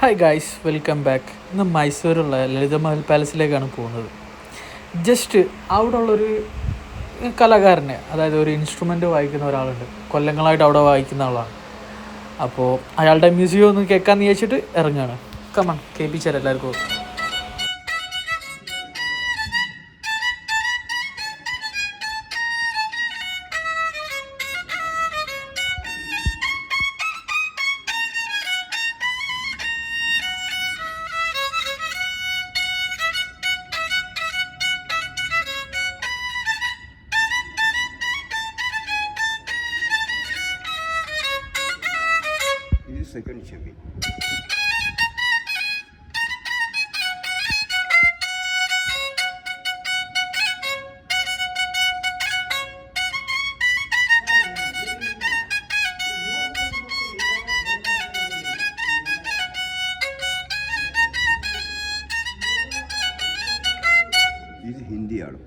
Hi guys, welcome back. ഇന്ന് മൈസൂരുള്ള ലളിത മഹൽ പാലസിലേക്കാണ് പോകുന്നത്. Just അവിടെ ഉള്ളൊരു കലാകാരനെ, അതായത് ഒരു ഇൻസ്ട്രുമെൻ്റ് വായിക്കുന്ന ഒരാളുണ്ട്, കൊല്ലങ്ങളായിട്ട് അവിടെ വായിക്കുന്ന ആളാണ്. അപ്പോൾ അയാളുടെ മ്യൂസിയം ഒന്ന് കേൾക്കാമെന്ന് വിചാരിച്ചിട്ട് ഇറങ്ങുകയാണ്. കമാൺ, കേൾപ്പിച്ചാൽ എല്ലാവർക്കും. ఇది సెకండ్ చెవి. ఇది హిందీ ఆడు.